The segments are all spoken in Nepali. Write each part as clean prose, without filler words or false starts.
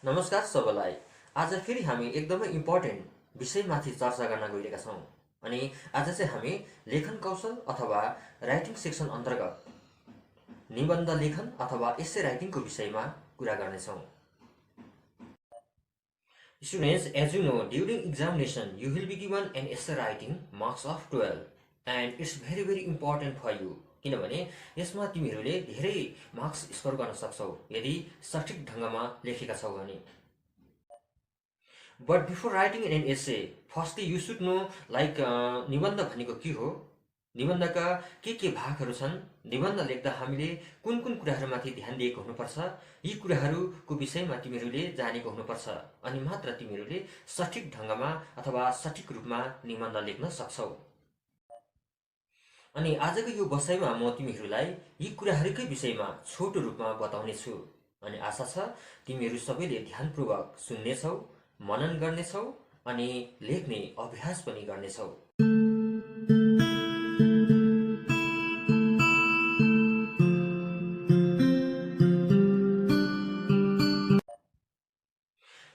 नमस्कार सबैलाई। आज फेरि हामी एकदमै इम्पोर्टेन्ट विषयमाथि चर्चा गर्न गइरहेका छौँ। अनि आज चाहिँ हामी लेखन कौशल अथवा राइटिङ सेक्सन अन्तर्गत निबन्ध लेखन अथवा एसे राइटिङको विषयमा कुरा गर्नेछौँ। Students, as you know, during examination, you will be given an essay writing marks of 12 and it's very important for you. किनभने यसमा तिमीहरूले धेरै मार्क्स स्कोर गर्न सक्छौ यदि सठिक ढङ्गमा लेखेका छौ भने। But before writing an essay, firstly you should know निबन्ध भनेको के हो, निबन्धका के भागहरू छन्, निबन्ध लेख्दा हामीले कुन कुन कुराहरूमाथि ध्यान दिएको हुनुपर्छ, यी कुराहरूको विषयमा तिमीहरूले जानेको हुनुपर्छ अनि मात्र तिमीहरूले सठिक ढङ्गमा अथवा सठिक रूपमा निबन्ध लेख्न सक्छौ। अनि आजको यो बसाइमा म तिमीहरूलाई यी कुराहरूकै विषयमा छोटो रूपमा बताउने छु अनि आशा छ तिमीहरू सबैले ध्यानपूर्वक सुन्नेछौ, मनन गर्नेछौ अनि लेख्ने अभ्यास पनि गर्नेछौ।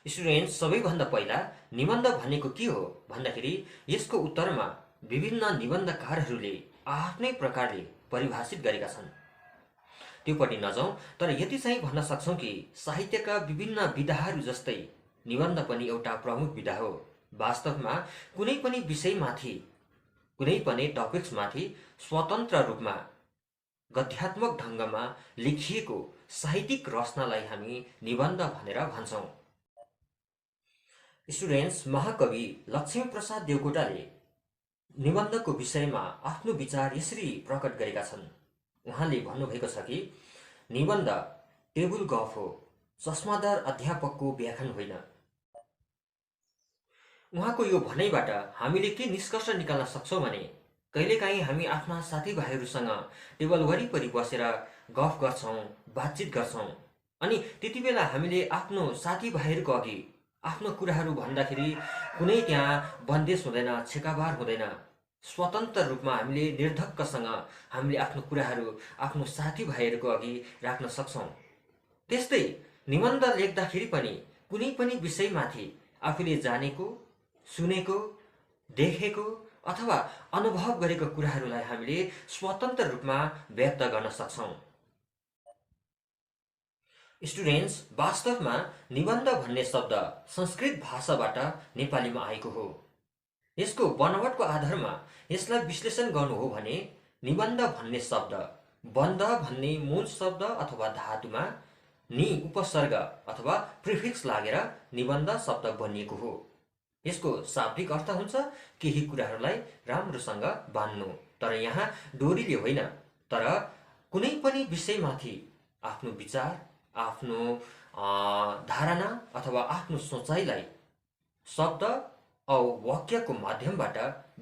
स्टुडेन्ट, सबैभन्दा पहिला निबन्ध भनेको के हो भन्दाखेरि यसको उत्तरमा विभिन्न निबन्धकारहरूले आफ्नै प्रकारले परिभाषित गरेका छन्। त्योपट्टि नजाउँ, तर यति चाहिँ भन्न सक्छौँ कि साहित्यका विभिन्न विधाहरू जस्तै निबन्ध पनि एउटा प्रमुख विधा हो। वास्तवमा कुनै पनि विषयमाथि, कुनै पनि टपिक्समाथि स्वतन्त्र रूपमा गद्यात्मक ढङ्गमा लेखिएको साहित्यिक रचनालाई हामी निबन्ध भनेर भन्छौँ। स्टुडेन्ट्स, महाकवि लक्ष्मीप्रसाद देवकोटाले निबन्धको विषयमा आफ्नो विचार यसरी प्रकट गरेका छन्। उहाँले भन्नुभएको छ कि निबन्ध टेबुल गफ हो, चस्मादार अध्यापकको व्याख्यान होइन। उहाँको यो भनाइबाट हामीले के निष्कर्ष निकाल्न सक्छौँ भने कहिलेकाहीँ हामी आफ्ना साथीभाइहरूसँग टेबल वरिपरि बसेर गफ गर्छौँ, बातचित गर्छौँ अनि त्यति बेला हामीले आफ्नो साथीभाइहरूको अघि आफ्नो कुराहरू भन्दाखेरि कुनै त्यहाँ बन्देज हुँदैन, छेकाबार हुँदैन। स्वतन्त्र रूपमा हामीले निर्धक्कसँग हामीले आफ्नो कुराहरू आफ्नो साथीभाइहरूको अघि राख्न सक्छौँ। त्यस्तै निबन्ध लेख्दाखेरि पनि कुनै पनि विषयमाथि आफूले जानेको, सुनेको, देखेको अथवा अनुभव गरेको कुराहरूलाई हामीले स्वतन्त्र रूपमा व्यक्त गर्न सक्छौँ। स्टुडेन्ट्स, वास्तवमा निबन्ध भन्ने शब्द संस्कृत भाषाबाट नेपालीमा आएको हो। यसको बनावटको आधारमा यसलाई विश्लेषण गर्नु हो भने निबन्ध भन्ने शब्द बन्ध भन्ने मूल शब्द अथवा धातुमा नि उपसर्ग अथवा प्रिफिक्स लागेर निबन्ध शब्द बनिएको हो। यसको शाब्दिक अर्थ हुन्छ केही कुराहरूलाई राम्रोसँग बान्नु, तर यहाँ डोरीले होइन, तर कुनै पनि विषयमाथि आफ्नो विचार, आफ्नो धारणा अथवा आफ्नो सोचाइलाई शब्द औ वाक्यको माध्यमबाट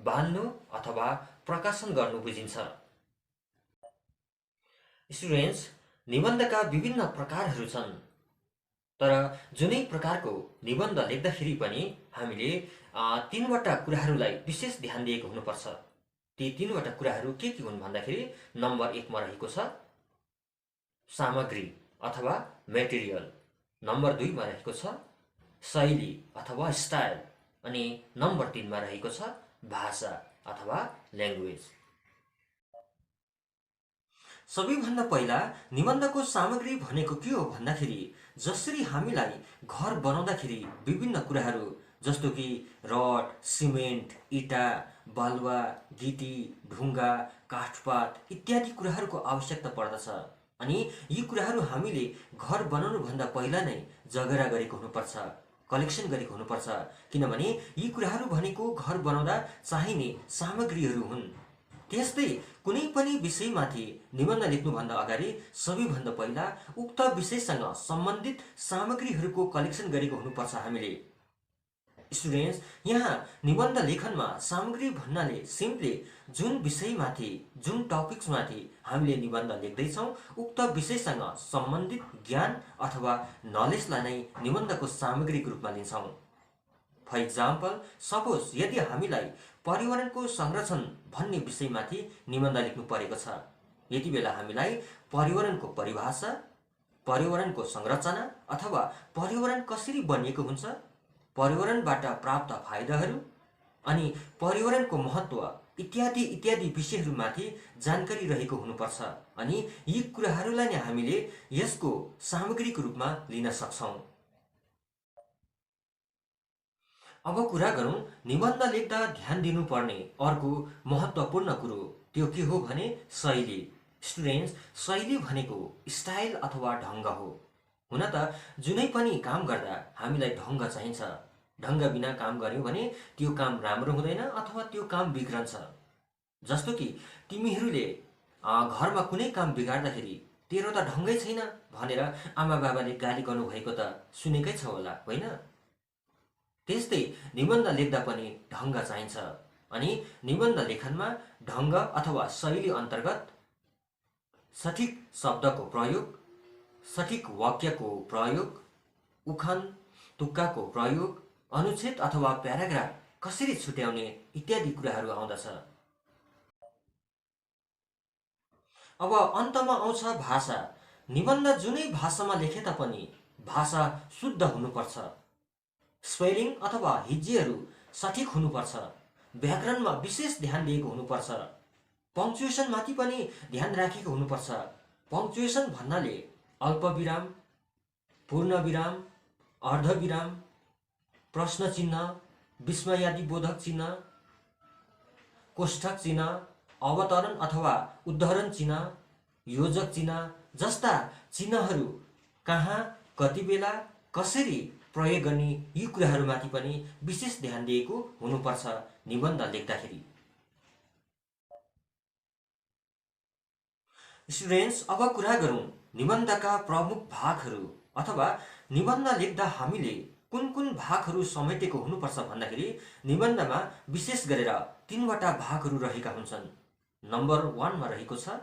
बान्नु अथवा प्रकाशन गर्नु बुझिन्छ। स्टुडेन्ट्स, निबन्धका विभिन्न प्रकारहरू छन्, तर जुनै प्रकारको निबन्ध लेख्दाखेरि पनि हामीले तीनवटा कुराहरूलाई विशेष ध्यान दिएको हुनुपर्छ। ती तीनवटा कुराहरू के हुन् भन्दाखेरि नम्बर 1 मा रहेको छ सामग्री अथवा मेटेरियल, नम्बर 2 मा रहेको छ शैली अथवा स्टाइल अनि नम्बर 3 मा रहेको छ भाषा अथवा ल्याङ्ग्वेज। सबैभन्दा पहिला निबन्धको सामग्री भनेको के हो भन्दाखेरि जसरी हामीलाई घर बनाउँदाखेरि विभिन्न कुराहरू जस्तो कि रड, सिमेन्ट, इटा, बालुवा, गिटी, ढुङ्गा, काठपात इत्यादि कुराहरूको आवश्यकता पर्दछ अनि यी कुराहरू हामीले घर बनाउनुभन्दा पहिला नै जगेरा गरेको हुनुपर्छ, कलेक्सन गरेको हुनुपर्छ, किनभने यी कुराहरू भनेको घर बनाउँदा चाहिने सामग्रीहरू हुन्। त्यस्तै कुनै पनि विषयमाथि निबन्ध लेख्नुभन्दा अगाडि सबैभन्दा पहिला उक्त विषयसँग सम्बन्धित सामग्रीहरूको कलेक्सन गरेको हुनुपर्छ हामीले। स्टुडेन्ट्स, यहाँ निबन्ध लेखनमा सामग्री भन्नाले सिम्पली जुन विषयमाथि, जुन टपिक्समाथि हामीले निबन्ध लेख्दैछौँ उक्त विषयसँग सम्बन्धित ज्ञान अथवा नलेजलाई नै निबन्धको सामग्रीको रूपमा लिन्छौँ। फर इक्जाम्पल, सपोज यदि हामीलाई पर्यावरणको संरक्षण भन्ने विषयमाथि निबन्ध लेख्नु परेको छ, यति बेला हामीलाई पर्यावरणको परिभाषा, पर्यावरणको संरचना अथवा पर्यावरण कसरी बनिएको हुन्छ, पर्यावरणबाट प्राप्त फाइदाहरू अनि पर्यावरणको महत्त्व इत्यादि इत्यादि विषयहरूमाथि जानकारी रहेको हुनुपर्छ। अनि यी कुराहरूलाई नै हामीले यसको सामग्रीको रूपमा लिन सक्छौँ। अब कुरा गरौँ निबन्ध लेख्दा ध्यान दिनुपर्ने अर्को महत्त्वपूर्ण कुरो, त्यो के हो भने शैली। स्टुडेन्ट्स, शैली भनेको स्टाइल अथवा ढङ्ग हो। हुन त जुनै पनि काम गर्दा हामीलाई ढङ्ग चाहिन्छ। ढङ्ग बिना काम गर्यौँ भने त्यो काम राम्रो हुँदैन अथवा त्यो काम बिग्रन्छ। जस्तो कि तिमीहरूले घरमा कुनै काम बिगार्दाखेरि तेरो त ढङ्गै छैन भनेर आमा बाबाले गाली गर्नुभएको त सुनेकै छ होला, होइन? त्यस्तै निबन्ध लेख्दा पनि ढङ्ग चाहिन्छ। अनि निबन्ध लेखनमा ढङ्ग अथवा शैली अन्तर्गत सठिक शब्दको प्रयोग, सठिक वाक्यको प्रयोग, उखान तुक्काको प्रयोग, अनुच्छेद अथवा प्याराग्राफ कसरी छुट्याउने इत्यादि कुराहरू आउँदछ। अब अन्तमा आउँछ भाषा। निबन्ध जुनै भाषामा लेखे तापनि भाषा शुद्ध हुनुपर्छ। स्पेलिङ अथवा हिज्जेहरू सठिक हुनुपर्छ। व्याकरणमा विशेष ध्यान दिएको हुनुपर्छ। पङ्क्चुएसनमाथि पनि ध्यान राखेको हुनुपर्छ। पङ्क्चुएसन भन्नाले अल्पविराम, पूर्णविराम, अर्धविराम, प्रश्न चिन्ह, विस्मयादिबोधक चिन्ह, कोष्ठक चिन्ह, अवतरण अथवा उद्धरण चिन्ह, योजक चिन्ह जस्ता चिन्हहरू कहाँ, कति बेला, कसरी प्रयोग गर्ने यी कुराहरूमाथि पनि विशेष ध्यान दिएको हुनुपर्छ निबन्ध लेख्दाखेरि। स्टुडेन्ट्स, अब कुरा गरौँ निबन्धका प्रमुख भागहरू अथवा निबन्ध लेख्दा हामीले कुन कुन भागहरू समेटेको हुनुपर्छ भन्दाखेरि निबन्धमा विशेष गरेर 3वटा भागहरू रहेका हुन्छन्। नम्बर 1 मा रहेको छ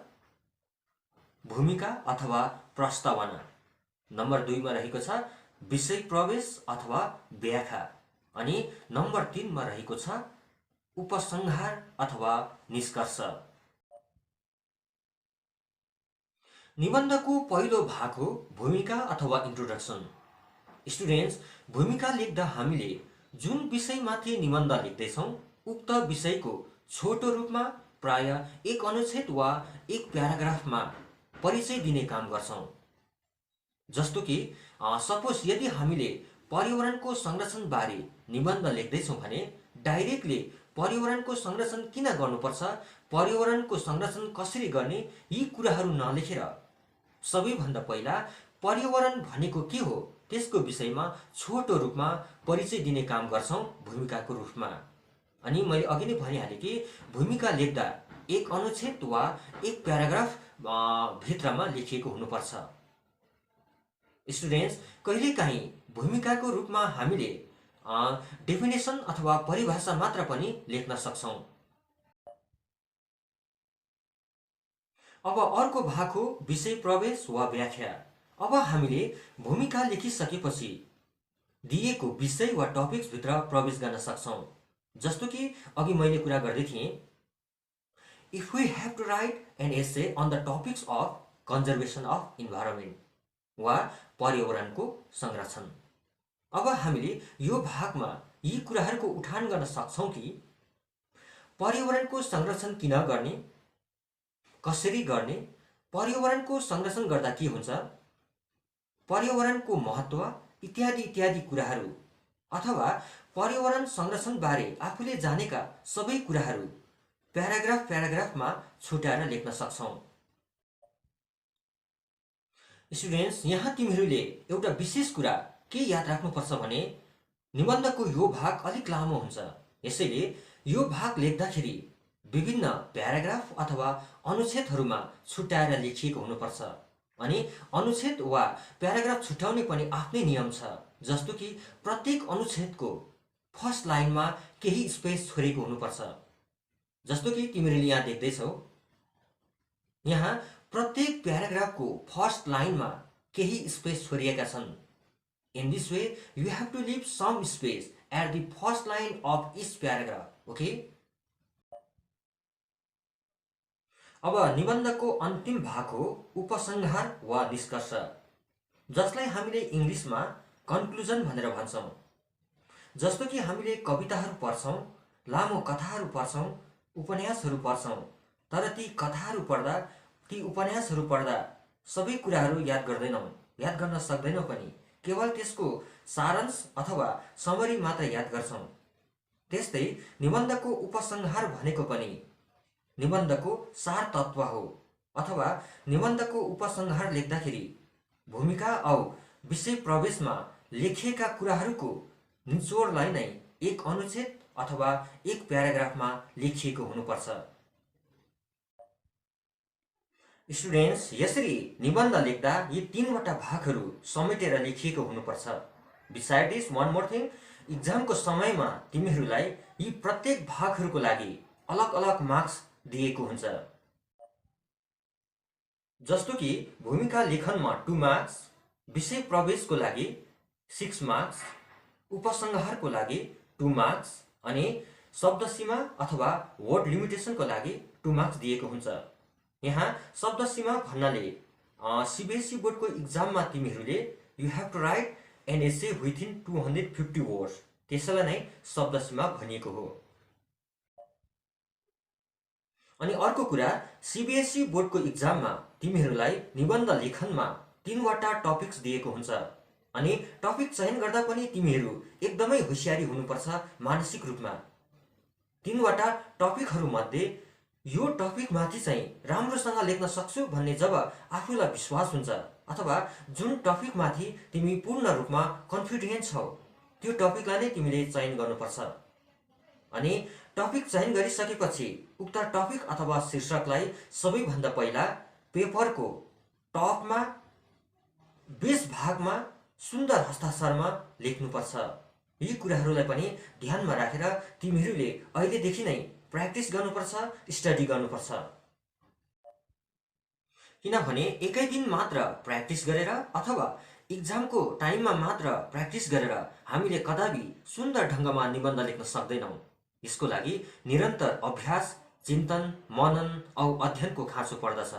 भूमिका अथवा प्रस्तावना। नम्बर 2 मा रहेको छ विषय प्रवेश अथवा व्याख्या। अनि नम्बर 3 मा रहेको छ उपसंहार अथवा निष्कर्ष। निबन्धको पहिलो भाग हो भूमिका अथवा इन्ट्रोडक्सन। स्टुडेन्ट्स, भूमिका लेख्दा हामीले जुन विषयमाथि निबन्ध लेख्दैछौँ उक्त विषयको छोटो रूपमा प्राय एक अनुच्छेद वा एक प्याराग्राफमा परिचय दिने काम गर्छौँ। जस्तो कि सपोज यदि हामीले पर्यावरणको संरक्षण बारे निबन्ध लेख्दैछौँ भने डाइरेक्टली पर्यावरणको संरक्षण किन गर्नुपर्छ, पर्यावरणको संरक्षण कसरी गर्ने यी कुराहरू नलेखेर सबैभन्दा पहिला पर्यावरण भनेको के हो त्यसको विषयमा छोटो रूपमा परिचय दिने काम गर्छौँ भूमिकाको रूपमा। अनि मैले अघि नै भनिहालेँ कि भूमिका लेख्दा एक अनुच्छेद वा एक प्याराग्राफ भित्रमा लेखिएको हुनुपर्छ। स्टुडेन्ट्स, कहिलेकाहीँ भूमिकाको रूपमा हामीले डेफिनेसन अथवा परिभाषा मात्र पनि लेख्न सक्छौँ। अब अर्को भाग हो विषय प्रवेश वा व्याख्या। अब हामीले भूमिका लेखिसकेपछि दिएको विषय वा टपिक्स भित्र प्रवेश गर्न सक्छौँ। जस्तो कि अघि मैले कुरा गर्दै थिएँ, if we have to write an essay on the topics of conservation of environment वा पर्यावरणको संरक्षण। अब हामीले यो भागमा यी कुराहरूको उठान गर्न सक्छौँ कि पर्यावरणको संरक्षण किन गर्ने, कसरी गर्ने, पर्यावरणको संरक्षण गर्दा के हुन्छ, पर्यावरणको महत्त्व इत्यादि इत्यादि कुराहरू अथवा पर्यावरण संरक्षण बारे आफूले जानेका सबै कुराहरू प्याराग्राफमा छुट्याएर लेख्न सक्छौँ। स्टुडेन्ट्स, यहाँ तिमीहरूले एउटा विशेष कुरा के याद राख्नुपर्छ भने निबन्धको यो भाग अलिक लामो हुन्छ। यसैले यो भाग लेख्दाखेरि विभिन्न प्याराग्राफ अथवा अनुच्छेदहरूमा छुट्याएर लेखिएको हुनुपर्छ। अनि अनुच्छेद वा प्याराग्राफ छुट्याउने पनि आफ्नै नियम छ। जस्तो कि प्रत्येक अनुच्छेदको फर्स्ट लाइनमा केही स्पेस छोडेको हुनुपर्छ। जस्तो कि तिमीहरूले यहाँ देख्दैछौ, यहाँ प्रत्येक प्याराग्राफको फर्स्ट लाइनमा केही स्पेस छोडिएका छन्। In this way you have to leave some space at the first line of each paragraph. Okay. अब निबन्धको अन्तिम भाग हो उपसंहार वा निष्कर्ष। जसलाई हामीले इङ्ग्लिसमा कन्क्लुजन भनेर भन्छौँ। जस्तो कि हामीले कविताहरू पढ्छौँ, लामो कथाहरू पढ्छौँ, उपन्यासहरू पढ्छौँ, तर ती कथाहरू पढ्दा, ती उपन्यासहरू पढ्दा सबै कुराहरू याद गर्दैनौँ, याद गर्न सक्दैनौँ पनि। केवल त्यसको सारांश अथवा समरी मात्र याद गर्छौँ। त्यस्तै निबन्धको उपसंहार भनेको पनि निबन्धको सार तत्त्व हो, अथवा निबन्धको उपसंहार लेख्दाखेरि भूमिका औ विषय प्रवेशमा लेखिएका कुराहरूको निचोडलाई नै एक अनुच्छेद अथवा एक प्याराग्राफमा लेखिएको हुनुपर्छ। स्टुडेन्ट्स, यसरी निबन्ध लेख्दा यी तीनवटा भागहरू समेटेर लेखिएको हुनुपर्छ। Beside this, one more thing, इक्जामको समयमा तिमीहरूलाई यी प्रत्येक भागहरूको लागि अलग अलग मार्क्स दिएको हुन्छ। जस्तो कि भूमिका लेखनमा 2 मार्क्स, विषय प्रवेशको लागि 6 मार्क्स, उपसंहारको लागि 2 मार्क्स अनि शब्द सीमा अथवा वर्ड लिमिटेसनको लागि 2 मार्क्स दिएको हुन्छ। यहाँ शब्द सीमा भन्नाले सीबीएसई बोर्डको इक्जाममा तिमीहरूले you have to write an essay within 250 words, त्यसैलाई नै शब्द सीमा भनिएको हो। अनि अर्को कुरा, सीबीएसई बोर्डको इक्जाममा तिमीहरूलाई निबन्ध लेखनमा 3वटा टपिक्स दिएको हुन्छ। अनि टपिक चयन गर्दा पनि तिमीहरू एकदमै होशियारी हुनुपर्छ मानसिक रूपमा। 3वटा टपिकहरू मध्ये यो टपिकमाथि चाहिँ राम्रोसँग लेख्न सक्छु भन्ने जब आफूलाई विश्वास हुन्छ, अथवा जुन टपिकमाथि तिमी पूर्ण रूपमा कन्फिडेन्ट छौ, त्यो टपिकलाई नै तिमीले चयन गर्नुपर्छ। अनि टपिक चयन गरिसकेपछि उक्त टपिक अथवा शीर्षकलाई सबैभन्दा पहिला पेपरको टपमा, बेस भागमा सुन्दर हस्ताक्षरमा लेख्नुपर्छ। यी कुराहरूलाई पनि ध्यानमा राखेर तिमीहरूले अहिलेदेखि नै प्र्याक्टिस गर्नुपर्छ, स्टडी गर्नुपर्छ। किनभने एकै दिन मात्र प्र्याक्टिस गरेर अथवा इक्जामको टाइममा मात्र प्र्याक्टिस गरेर हामीले कदापि सुन्दर ढङ्गमा निबन्ध लेख्न सक्दैनौँ। यसको लागि निरन्तर अभ्यास, चिन्तन, मनन औ अध्ययनको खाँचो पर्दछ।